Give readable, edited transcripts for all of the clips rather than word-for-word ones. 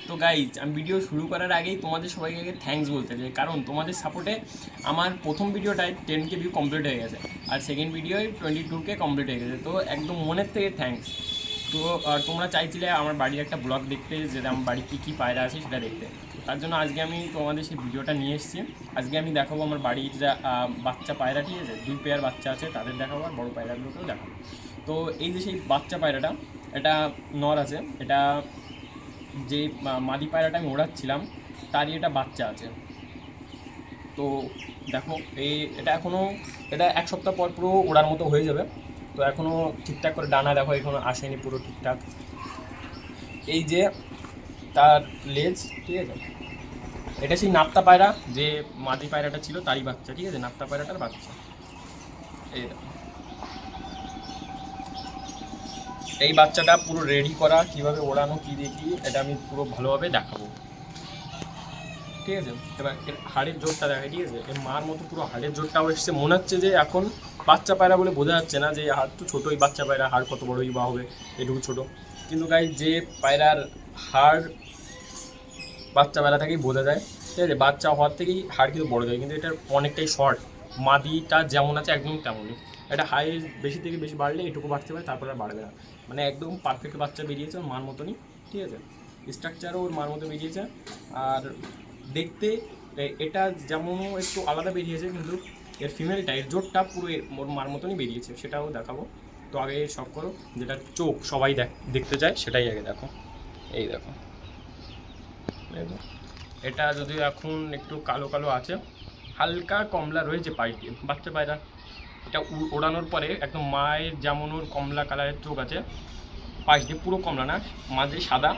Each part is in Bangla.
তো গাইজ আমি ভিডিও শুরু করার আগেই তোমাদের সবাইকে আগে থ্যাঙ্কস বলতে চাই, কারণ তোমাদের সাপোর্টে আমার প্রথম ভিডিওটায় 10K ভিউ কমপ্লিট হয়ে গেছে, আর সেকেন্ড ভিডিওয় 22K কমপ্লিট হয়ে গেছে। তো একদম মনের থেকে থ্যাঙ্কস। তো তোমরা চাইছিলে আমার বাড়ির একটা ব্লগ দেখতে, যেটা আমার বাড়ি কী কী পায়রা আছে সেটা দেখতে। তার জন্য আজকে আমি তোমাদের সেই ভিডিওটা নিয়ে এসেছি। আজকে আমি দেখাবো আমার বাড়ির যা বাচ্চা পায়রা, ঠিক আছে, 2 পেয়ার বাচ্চা আছে তাদের দেখাবো, আর বড়ো পায়রাগুলোকেও দেখাবো। তো এই যে সেই বাচ্চা পায়রাটা, এটা নর আছে, এটা যে মাদি পায়রাটা আমি ওড়াচ্ছিলাম তারই এটা বাচ্চা আছে। তো দেখো এটা 1 সপ্তাহ পর পুরো ওড়ার মতো হয়ে যাবে। তো এখনও ঠিকঠাক করে ডানা দেখো এখনও আসেনি পুরো ঠিকঠাক। এই যে তার লেজ, ঠিক আছে, এটা সেই নাপ্তা পায়রা যে মাদি পায়রাটা ছিল তারই বাচ্চা, ঠিক আছে, নাপ্তা পায়রাটার বাচ্চা। এই দেখো, এই বাচ্চাটা পুরো রেডি করা, কীভাবে ওড়ানো কী দেখি এটা আমি পুরো ভালোভাবে দেখাবো, ঠিক আছে। এবার এর হাড়ের জোরটা দেখে, ঠিক আছে, এর মার মতো পুরো হাড়ের জোরটাও এসছে। মনে হচ্ছে যে এখন বাচ্চা পায়রা বলে বোঝা যাচ্ছে না যে হাড় তো ছোটোই, বাচ্চা পায়রা হাড় কত বড়োই বা হবে, এটুকু ছোটো। কিন্তু গাই যে পায়রার হাড় বাচ্চা পায়রা থেকেই বোঝা যায়, ঠিক আছে, বাচ্চা হওয়ার থেকেই হাড় কিন্তু বড়ো যায়, কিন্তু এটা অনেকটাই শর্ট। মাদিটা যেমন আছে একদম তেমনই। এটা হাই বেশি থেকে বেশি বাড়লে এটুকু বাড়তে পারে, তারপরে আর বাড়বে না। মানে একদম পারফেক্ট বাচ্চা বেরিয়েছে ওর মার মতনই, ঠিক আছে, স্ট্রাকচারও ওর মার মতো বেরিয়েছে। আর দেখতে এটা যেমনও একটু আলাদা বেরিয়েছে, কিন্তু এর ফিমেলটা, এর জোরটা পুরো ওর মার মতনই বেরিয়েছে, সেটাও দেখাবো। তো আগে সব করো, যেটা চোখ সবাই দেখতে চায় সেটাই আগে দেখো। এই দেখো, এটা যদিও এখন একটু কালো কালো আছে, হালকা কমলা রয়েছে পাশ দিয়ে বাচ্চা পায়রা। এটা ওড়ানোর পরে একদম মায়ের যেমন ওর কমলা কালারের চোখ আছে, পাশ দিয়ে পুরো কমলা না, মাঝে সাদা,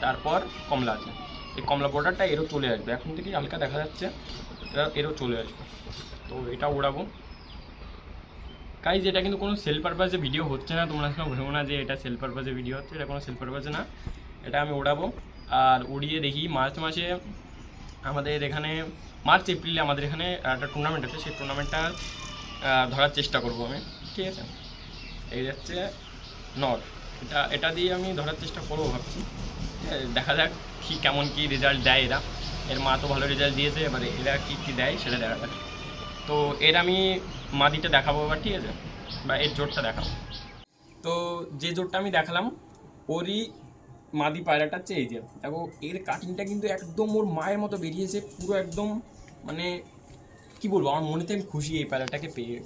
তারপর কমলা আছে। এই কমলা বর্ডারটা এরও চলে আসবে, এখন থেকেই হালকা দেখা যাচ্ছে, এরও চলে আসবে। তো এটা ওড়াবো গাইজ। এটা কিন্তু কোনো সেল পারপাসে ভিডিও হচ্ছে না, তোমরা ভেবো না যে এটা সেল পারপাসে ভিডিও হচ্ছে, এটা কোনো সেল পারপাসে না। এটা আমি ওড়াবো, আর উড়িয়ে দেখি মার্চ মাসে আমাদের এখানে, মার্চ এপ্রিলে আমাদের এখানে একটা টুর্নামেন্ট আছে, সেই টুর্নামেন্টটা ধরার চেষ্টা করব আমি, ঠিক আছে। এই যাচ্ছে নর, এটা দিয়ে আমি ধরার চেষ্টা করবো ভাবছি, দেখা যাক কী কেমন কী রেজাল্ট দেয় এরা। এর মা তো ভালো রেজাল্ট দিয়েছে, এবারে এরা কী কী দেয় সেটা দেখা যাক। তো এর আমি মাদিটা দেখাবো এবার, ঠিক আছে, বা এর জোরটা দেখাবো। তো যে জোরটা আমি দেখালাম ওরই মাদি পায়রাটা হচ্ছে এই যে দেখো, এর কাটিংটা কিন্তু একদম ওর মায়ের মতো বেরিয়েছে পুরো একদম। মানে কি বলবো, আমার মনেতে আমি খুশি এই পায়রাটাকে পেয়ে।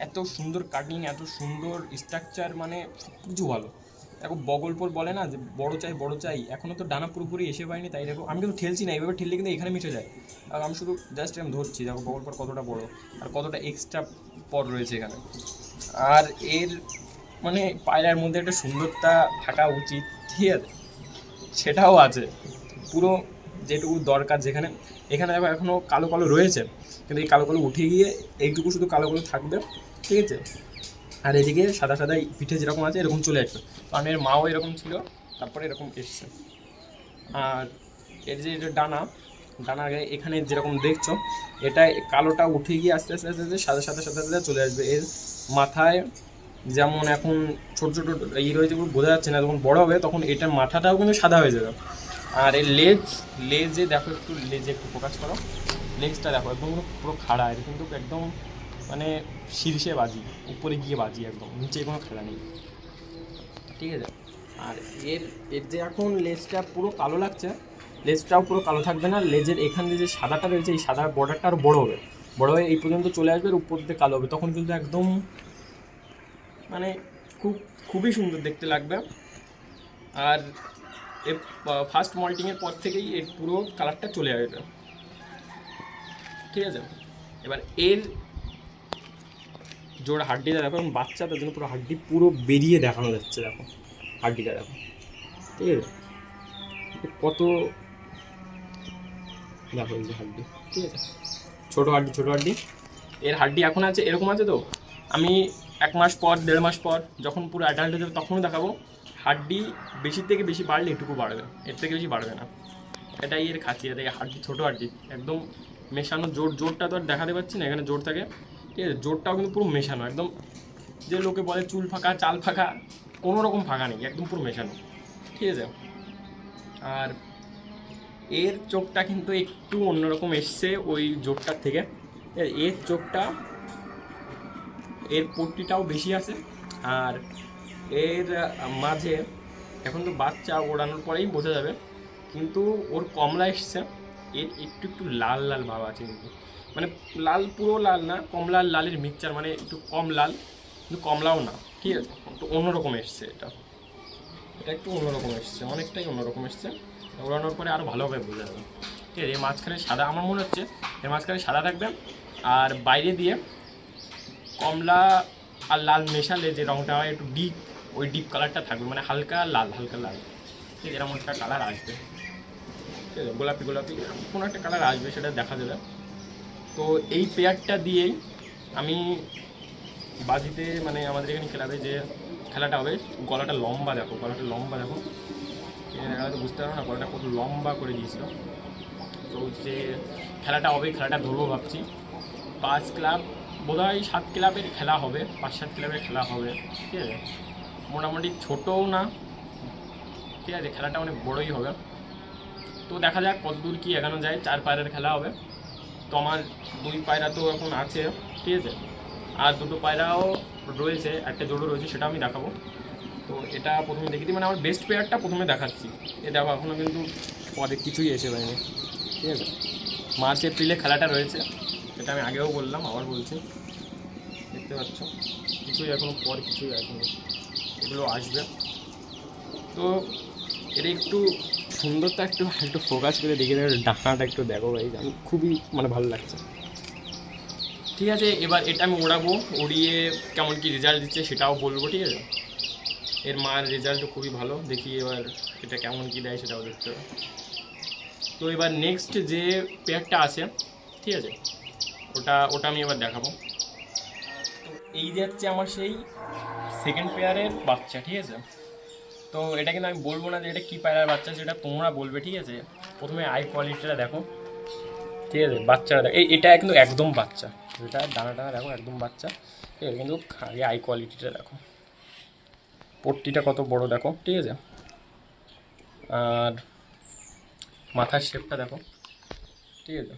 এত সুন্দর কাটিং, এত সুন্দর স্ট্রাকচার, মানে সব কিছু ভালো। দেখো বগলপুর বলে না যে বড় চাই বড় চাই, এখনও তো ডানা পুরোপুরি এসে পায়নি, তাই দেখো আমি কিন্তু ঠেলছি না, এইভাবে ঠেললে কিন্তু এখানে মিশে যায়। আর আমি শুধু জাস্ট আমি ধরছি, দেখো বগলপুর কতটা বড় আর কতটা এক্সট্রা পর রয়েছে এখানে। আর এর মানে পায়রার মধ্যে একটা সুন্দরতা থাকা উচিত, ঠিক আছে, সেটাও আছে পুরো যেটুকু দরকার। যেখানে এখানে দেখো এখনও কালো কালো রয়েছে, কিন্তু এই কালো কালো উঠে গিয়ে এইটুকু শুধু কালো কালো থাকবে, ঠিক আছে। আর এদিকে সাদা সাদা পিঠে যেরকম আছে এরকম চলে আসবে, কারণ এর মাও এরকম ছিল, তারপরে এরকম এসছে। আর এর যে ডানা, ডানা এখানে যেরকম দেখছো, এটা কালোটা উঠে গিয়ে আস্তে আস্তে আস্তে আস্তে সাদা সাদা সাদা সাদা চলে আসবে। এর মাথায় যেমন এখন ছোটো ছোটো রয়েছে, বোঝা যাচ্ছে না, যখন বড় হবে তখন এটার মাথাটাও কিন্তু সাদা হয়ে যাবে। আর এর লেজে দেখো, একটু লেজে একটু ফোকাস করো, লেজটা দেখো একদম পুরো খাড়া, এটা কিন্তু একদম মানে শীর্ষে বাজি, উপরে গিয়ে বাজি, একদম নিচে কোনো খেলা নেই, ঠিক আছে। আর এর এর যে এখন লেজটা পুরো কালো লাগছে, লেজটাও পুরো কালো থাকবে না, লেজের এখান দিয়ে যে সাদাটা রয়েছে এই সাদা বর্ডারটা আরও বড়ো হবে, বড়ো হয়ে এই পর্যন্ত চলে আসবে, আর উপর দিয়ে কালো হবে, তখন কিন্তু একদম মানে খুবই সুন্দর দেখতে লাগবে। আর এর ফার্স্ট মল্টিংয়ের পর থেকেই এর পুরো কালারটা চলে আসবে, ঠিক আছে। এবার এর জোড়া হাড্ডিটা দেখো, এবং বাচ্চা, তার জন্য পুরো হাড্ডি পুরো বেরিয়ে দেখানো যাচ্ছে, দেখো হাড্ডিটা দেখো, ঠিক আছে, কত দেখো এই যে হাড্ডি, ঠিক আছে, ছোটো হাড্ডি ছোটো হাড্ডি। এর হাড্ডি এখন আছে এরকম আছে। তো আমি 1 মাস পর 1.5 মাস পর যখন পুরো অ্যাডাল্ট হয়ে যাবে তখনও দেখাবো। হাড্ডি বেশি থেকে বেশি বাড়লে এটুকু বাড়বে, এর থেকে বেশি বাড়বে না, এটাই এর খাসিয়ত। এই হাড্ডি ছোটো হাড্ডি একদম মেশানো, জোরটা তো আর দেখাতে পাচ্ছি না, এখানে জোর থাকে, ঠিক আছে, জোরটাও কিন্তু পুরো মেশানো একদম। যে লোকে বলে চুল ফাঁকা চাল ফাঁকা, কোনো রকম ফাঁকা নেই, একদম পুরো মেশানো, ঠিক আছে। আর এর চোখটা কিন্তু একটু অন্যরকম এসছে ওই জোটটার থেকে। এর চোখটা, এর পট্টিটাও বেশি আছে। আর এর মাঝে এখন তো বাচ্চা ওড়ানোর পরেই বোঝা যাবে, কিন্তু ওর কমলা এসছে। এর একটু একটু লাল লাল ভাব আছে, কিন্তু মানে লাল পুরো লাল না, কমলা আর লালের মিক্সচার, মানে একটু কম লাল কিন্তু কমলাও না, ঠিক আছে। একটু অন্যরকম এসছে এটা, এটা একটু অন্যরকম এসছে, অনেকটাই অন্যরকম এসছে। ওড়ানোর পরে আরও ভালোভাবে বোঝা যাবে, ঠিক আছে। এর মাঝখানে সাদা, আমার মনে হচ্ছে এর মাঝখানে সাদা থাকবে, আর বাইরে দিয়ে কমলা আর লাল মেশালে যে রঙটা হয় একটু ডিপ, ওই ডিপ কালারটা থাকবে, মানে হালকা লাল, হালকা লাল, ঠিক আছে। এরকম একটা কালার আসবে, ঠিক আছে, গোলাপি গোলাপি কোনো একটা কালার আসবে, সেটা দেখা যাবে। তো এই পেয়ারটা দিয়েই আমি বাজিতে, মানে আমাদের এখানে খেলাবে যে খেলাটা হবে, গলাটা লম্বা দেখো, গলাটা লম্বা দেখো, হয়তো বুঝতে পারো না গলাটা কত লম্বা করে দিয়েছিল। তো যে খেলাটা হবে, খেলাটা ধরবো ভাবছি 5 ক্লাব, বোধহয় 7 ক্লাবের খেলা হবে, 5-7 ক্লাবের খেলা হবে, ঠিক আছে। মোটামুটি ছোটও না, ঠিক আছে, খেলাটা অনেক বড়োই হবে। তো দেখা যাক কত দূর কী এগানো যায়। 4 পায়রার খেলা হবে। তো আমার 2 পায়রা তো এখন আছে, ঠিক আছে, আর 2টো পায়রাও রয়েছে, একটা জোড়ো রয়েছে, সেটা আমি দেখাবো। তো এটা প্রথমে দেখি দিই, মানে আমার বেস্ট পেয়ারটা প্রথমে দেখাচ্ছি। এ দেখো এখনও কিন্তু পরে কিছুই এসে পায়নি, ঠিক আছে। মার্চ এপ্রিলে খেলাটা রয়েছে, এটা আমি আগেও বললাম, আবার বলছি, দেখতে পাচ্ছ কিছুই এখনও পর কিছুই আসেনি, এগুলো আসবে। তো এটা একটু সুন্দরটা একটু একটু ফোকাস করে দেখে দেখো, ডাকনাটা একটু দেখো ভাই, আমি খুবই মানে ভালো লাগছে, ঠিক আছে। এবার এটা আমি ওড়াবো, উড়িয়ে কেমন কি রেজাল্ট দিচ্ছে সেটাও বলবো, ঠিক আছে। এর মার রেজাল্টও খুবই ভালো, দেখি এবার এটা কেমন কি দেয় সেটাও দেখতে হবে। তো এবার নেক্সট যে পেয়ারটা আছে, ঠিক আছে, ওটা ওটা আমি এবার দেখাবো। তো এই যে হচ্ছে আমার সেই সেকেন্ড পেয়ারের বাচ্চা, ঠিক আছে। তো এটা কিন্তু আমি বলবো না যে এটা কী পায়রার বাচ্চা, সেটা তোমরা বলবে, ঠিক আছে। প্রথমে আই কোয়ালিটিটা দেখো, ঠিক আছে, বাচ্চাটা দেখো, এটা কিন্তু একদম বাচ্চা, এটা ডানা ডানা দেখো একদম বাচ্চা, ঠিক আছে। কিন্তু আগে আই কোয়ালিটিটা দেখো, পট্টিটা কত বড় দেখো, ঠিক আছে। আর মাথার শেপটা দেখো, ঠিক আছে।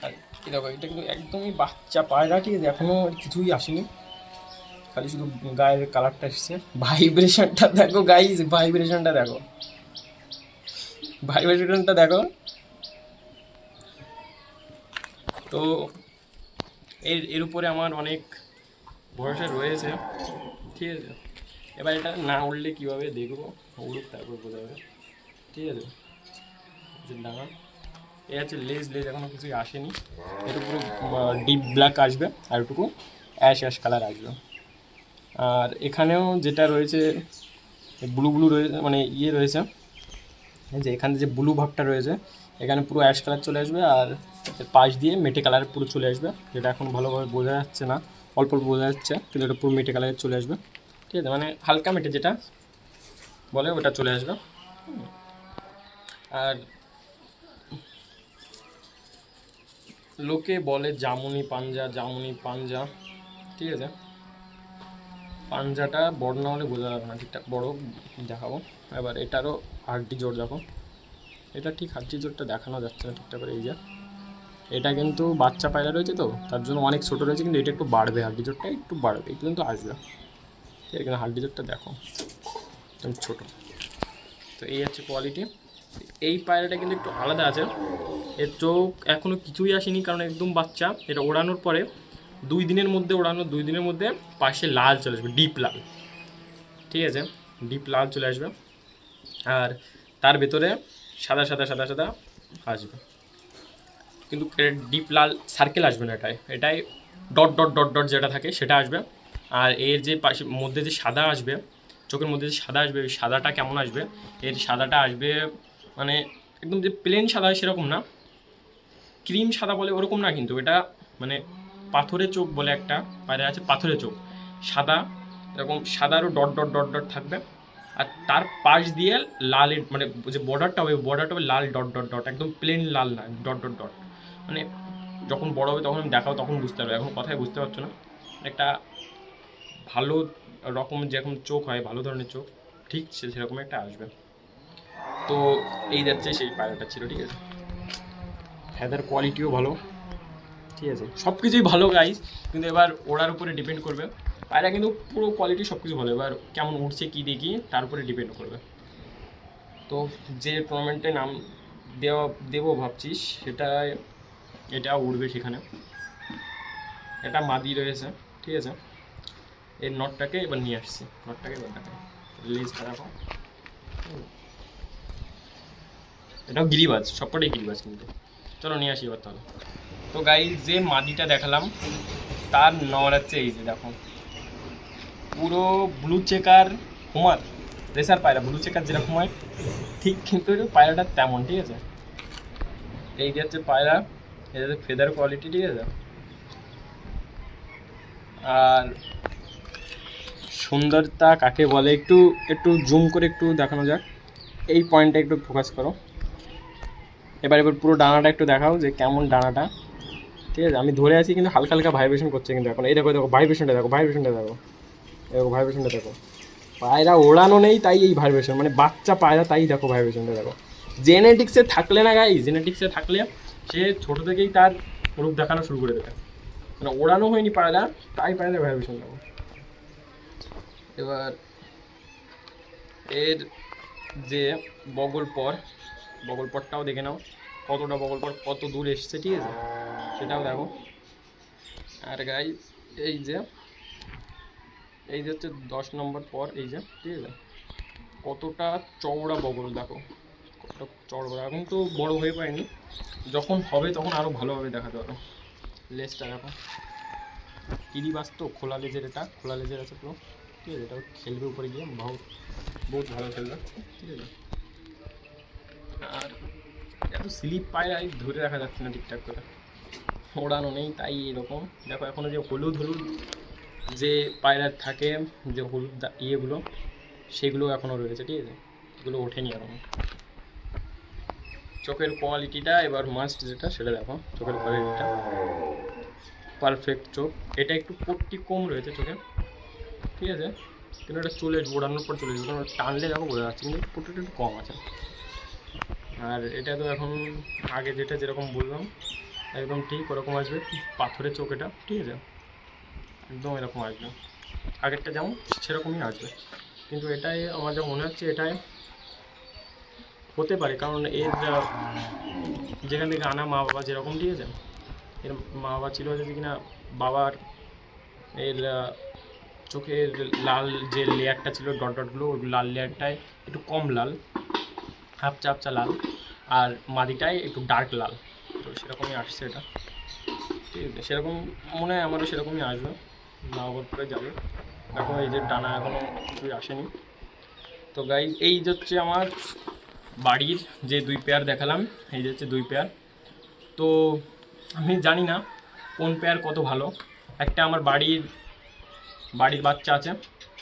আর এই দেখো এটা কিন্তু একদমই বাচ্চা পায়রা, ঠিক আছে, এখনও কিছুই আসেনি, খালি শুধু গায়ের কালারটা এসছে। ভাইব্রেশনটা দেখো গাইস, ভাইব্রেশনটা দেখো, ভাইব্রেশনটা দেখো। তো এর এর উপরে আমার অনেক ভরসা রয়েছে, ঠিক আছে। এবার এটা না উঠলে কীভাবে দেখবো, উড়ুক তারপর বোঝা যাবে, ঠিক আছে। ডাঙা এ আছে লেজ, লেজ এখনও কিছুই আসেনি, এর উপরে ডিপ ব্ল্যাক আসবে, আর একটুকু অ্যাশ অ্যাশ কালার আসবে। আর এখানেও যেটা রয়েছে ব্লু ব্লু রয়েছে, মানে ইয়ে রয়েছে, যে এখানে যে ব্লু ভাবটা রয়েছে, এখানে পুরো অ্যাশ কালার চলে আসবে, আর পাশ দিয়ে মেটে কালার পুরো চলে আসবে, যেটা এখন ভালোভাবে বোঝা যাচ্ছে না, অল্প অল্প বোঝা যাচ্ছে, কিন্তু এটা পুরো মেটে কালারে চলে আসবে, ঠিক আছে, মানে হালকা মেটে যেটা বলে ওটা চলে আসবে। আর লোকে বলে জামুনি পাঞ্জা, জামুনি পাঞ্জা, ঠিক আছে। পাঞ্জাটা বড় না হলে বোঝা যাবে না ঠিকঠাক, বড় দেখাবো। এবার এটারও হাড্ডি জোর দেখো, এটা ঠিক হাড্ডি জোরটা দেখানো যাচ্ছে না ঠিকঠাক করে, এই যে এটা কিন্তু বাচ্চা পায়রা রয়েছে, তো তার জন্য অনেক ছোটো রয়েছে, কিন্তু এটা একটু বাড়বে, হাড্ডি জোরটা একটু বাড়বে, একটু কিন্তু আসবে, ঠিক আছে। কিন্তু হাড্ডি জোরটা দেখো একদম ছোটো। তো এই হচ্ছে কোয়ালিটি। এই পায়রাটা কিন্তু একটু আলাদা আছে, এর চোখ এখনও কিছুই আসেনি, কারণ একদম বাচ্চা। এটা ওড়ানোর পরে 2 দিনের মধ্যে, ওড়ানোর 2 দিনের মধ্যে পাশে লাল চলে আসবে, ডিপ লাল, ঠিক আছে, ডিপ লাল চলে আসবে। আর তার ভেতরে সাদা সাদা সাদা সাদা আসবে, কিন্তু ডিপ লাল সার্কেল আসবে না, এটাই ডট ডট ডট ডট যেটা থাকে সেটা আসবে। আর এর যে পাশে মধ্যে যে সাদা আসবে, চোখের মধ্যে যে সাদা আসবে, ওই সাদাটা কেমন আসবে, এর সাদাটা আসবে মানে একদম যে প্লেন সাদা হয় সেরকম না, ক্রিম সাদা বলে ওরকম না, কিন্তু এটা মানে পাথরের চোখ বলে একটা পায়রা আছে, পাথরের চোখ সাদা, এরকম সাদারও ডট ডট ডট ডট থাকবে। আর তার পাশ দিয়ে লালের মানে যে বর্ডারটা হবে, বর্ডারটা হবে লাল ডট ডট ডট, একদম প্লেন লাল না, ডট ডট ডট। মানে যখন বড় হবে তখন আমি দেখাও, তখন বুঝতে পারবে, এখন কথায় বুঝতে পারছো না। একটা ভালো রকম যেরকম চোখ হয়, ভালো ধরনের চোখ, ঠিক সেরকম একটা আসবে। তো এই যাচ্ছে সেই পায়রাটা ছিল, ঠিক আছে। ফেদার কোয়ালিটিও ভালো, ঠিক আছে, সব কিছুই ভালো গাইস, কিন্তু এবার ওড়ার উপরে ডিপেন্ড করবে। পায়রা কিন্তু পুরো কোয়ালিটি সব কিছু ভালো, এবার কেমন উঠছে কী দেখি তার উপরে ডিপেন্ড করবে। তো যে টুর্নামেন্টে নাম দেবো ভাবছিস সেটা এটা উঠবে সেখানে। এটা মাদি রয়েছে, ঠিক আছে। এর নটটাকে এবার নিয়ে আসছি, নটটাকে এবার দেখাই, লেজ খারাপ হয়। এটাও গিরিবাজ, সবকটাই গিরিবাজ কিন্তু। চলো নিয়ে আসি এবার তাহলে। তো গাইস যে মাদিটা দেখালাম তার নর হচ্ছে এই যে দেখো, পুরো ব্লু চেকার হুমার রেসার পায়রা, ব্লু চেকার যেরকম হয় ঠিক কিন্তু পায়রাটা তেমন, ঠিক আছে। এই যে হচ্ছে পায়রা, এটা হচ্ছে ফেদার কোয়ালিটি, ঠিক আছে। আর সুন্দরতা কাকে বলে একটু একটু জুম করে একটু দেখানো যাক, এই পয়েন্টটা একটু ফোকাস করো। এবার পুরো ডানাটা একটু দেখাও যে কেমন ডানাটা, ঠিক আছে। আমি ধরে আছি কিন্তু হালকা হালকা ভাইব্রেশন করছে কিন্তু এখন। এই দেখো দেখো ভাইব্রেশনটা দেখো, ভাইব্রেশনটা দেখো, দেখো ভাইব্রেশনটা দেখো। পায়রা ওড়ানো নেই তাই এই ভাইব্রেশন, মানে বাচ্চা পায়রা তাই দেখো ভাইব্রেশনটা দেখো। জেনেটিক্সে থাকলে না গাই, জেনেটিক্সে থাকলে সে ছোটো থেকেই তার রূপ দেখানো শুরু করে দেবে, মানে ওড়ানো হয়নি পায়রা তাই পায়রা ভাইব্রেশন দেখো। এবার এর যে বগল পরটাও দেখে নাও, কতটা বগল পর কত দূর এসছে, ঠিক আছে, সেটাও দেখো। আর গাই এই যে হচ্ছে 10 নম্বর পর, এই যে ঠিক আছে, কতটা চওড়া বগল দেখো, কতটা চওড়া। এখন তো বড় হয়ে পায়নি, যখন হবে তখন আরও ভালোভাবে দেখাতে পারো। লেজটা দেখো, কিরিবাস তো খোলা লেজের, এটা খোলা লেজের আছে পুরো, ঠিক আছে। এটাও খেলবে উপরে গিয়ে, বহুত ভালো খেলবে, ঠিক আছে। আর এত স্লিপ পায়রাই ধরে রাখা যাচ্ছে না ঠিকঠাক করে, ওড়ানো নেই তাই এরকম। দেখো এখনও যে হলুদ যে পায়রা থাকে, যে হলুদ ইয়েগুলো সেগুলো এখনও রয়েছে, ঠিক আছে, এগুলো ওঠেনি এখনও। চোখের কোয়ালিটিটা এবার মাস্ট যেটা সেটা দেখো, চোখের কোয়ালিটিটা পারফেক্ট চোখ। এটা একটু পট্টি কম রয়েছে চোখে, ঠিক আছে, কিন্তু এটা চলে ওড়ানোর পর চলে যাবে, কারণ টানলে দেখো বোঝা যাচ্ছে, কিন্তু পট্টিটা একটু কম আছে। আর এটা তো এখন আগে যেটা যেরকম বললাম একদম ঠিক ওরকম আসবে, পাথরের চোখ এটা, ঠিক আছে, একদম এরকম আসবে, আগেরটা যেমন সেরকমই আসবে। কিন্তু এটাই আমার যা মনে হচ্ছে এটাই হতে পারে, কারণ এর যেখান থেকে আনা মা বাবা যেরকম, ঠিক আছে, এর মা বাবা ছিল হচ্ছে কিনা বাবার এর চোখের লাল যে লেয়ারটা ছিল ডট ডটগুলো, ওই লাল লেয়ারটায় একটু কম লাল, হাফচা হাফচা লাল, আর মাদিটায় একটু ডার্ক লাল, তো সেরকমই আসছে এটা, ঠিক আছে। সেরকম মনে হয় আমারও সেরকমই আসবে, মা বাবার পরে যাবে। দেখো এই যে ডানা এখনও কিছুই আসেনি। তো গাইজ এই যে হচ্ছে আমার বাড়ির যে 2 পেয়ার দেখালাম, এই যে হচ্ছে 2 পেয়ার। তো আমি জানি না কোন পেয়ার কত ভালো। একটা আমার বাড়ির বাচ্চা আছে,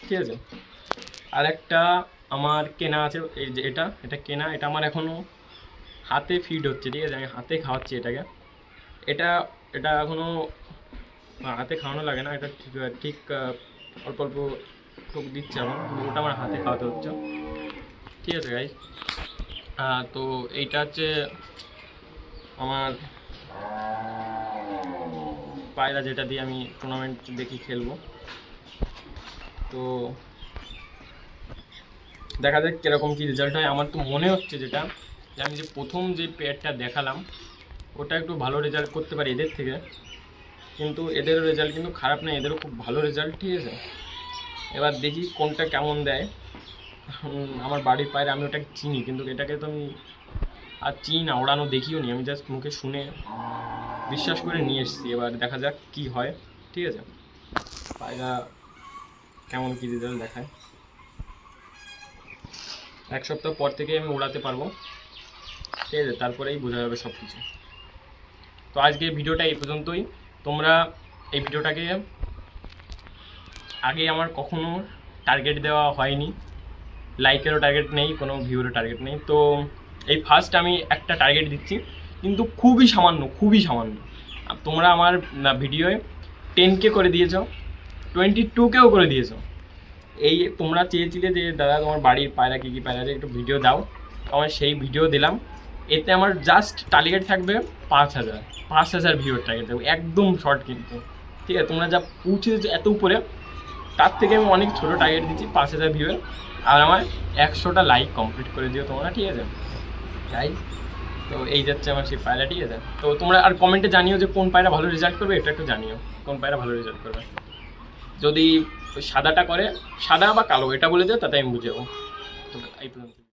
ঠিক আছে, আর একটা আমার কেনা আছে, এই যে এটা কেনা, এটা আমার এখনও হাতে ফিড হচ্ছে, ঠিক আছে, আমি হাতে খাওয়াচ্ছি এটাকে। এটা এখনও হাতে খাওয়ানো লাগে না, এটা ঠিক অল্প অল্প টোক দিচ্ছে এখন, কিন্তু ওটা আমার হাতে খাওয়াতে হচ্ছে, ঠিক আছে গাইজ। তো এইটা হচ্ছে আমার পায়রা, যেটা দিয়ে আমি টুর্নামেন্ট দেখি খেলবো। তো দেখা যাক কীরকম কী রেজাল্ট হয়। আমার তো মনে হচ্ছে যেটা, যে আমি যে প্রথম যে পেয়ারটা দেখালাম ওটা একটু ভালো রেজাল্ট করতে পারি এদের থেকে, কিন্তু এদেরও রেজাল্ট কিন্তু খারাপ না, এদেরও খুব ভালো রেজাল্ট, ঠিক আছে। এবার দেখি কোনটা কেমন দেয়। আমার বাড়ির পায়রা আমি ওটাকে চিনি, কিন্তু এটাকে তো আমি আর চিনি না, ওড়ানো দেখিও নি, আমি জাস্ট মুখে শুনে বিশ্বাস করে নিয়ে এসেছি। এবার দেখা যাক কি হয়, ঠিক আছে, পায়রা কেমন কী রেজাল্ট দেখায়। 1 সপ্তাহ পর থেকে আমি ওড়াতে পারবো, ঠিক আছে, তারপরেই বোঝা যাবে সব কিছু। তো আজকে ভিডিওটা এই পর্যন্তই। তোমরা এই ভিডিওটাকে আগে আমার কখনো টার্গেট দেওয়া হয়নি, লাইকেরও টার্গেট নেই, কোনো ভিউরও টার্গেট নেই। তো এই ফার্স্ট আমি একটা টার্গেট দিচ্ছি, কিন্তু খুবই সামান্য, খুবই সামান্য। তোমরা আমার ভিডিওয় 10K করে দিয়েছো, 22Kও করে দিয়েছো। এই তোমরা চেয়েছিলে যে দাদা তোমার বাড়ির পায়রা কী কী পায়রা আছে একটু ভিডিও দাও, আমার সেই ভিডিও দিলাম। এতে আমার জাস্ট টার্গেট থাকবে 5,000 ভিউর টার্গেট থাকবে, একদম শর্ট কিন্তু। ঠিক আছে, তোমরা যা পৌঁছেছো এত উপরে, তার থেকে আমি অনেক ছোটো টার্গেট দিচ্ছি 5,000 ভিউয়ের। আর আমার 100টা লাইক কমপ্লিট করে দিও তোমরা, ঠিক আছে? তাই তো এই যাচ্ছে আমার সেই পায়রা, ঠিক আছে? তো তোমরা আর কমেন্টে জানিও যে কোন পায়রা ভালো রেজাল্ট করবে, এটা একটু জানিও কোন পায়রা ভালো রেজাল্ট করবে। যদি ওই সাদাটা করে, সাদা বা কালো এটা বলে দিও, তাতে আমি বুঝে যাবো। তো এই পর্যন্ত।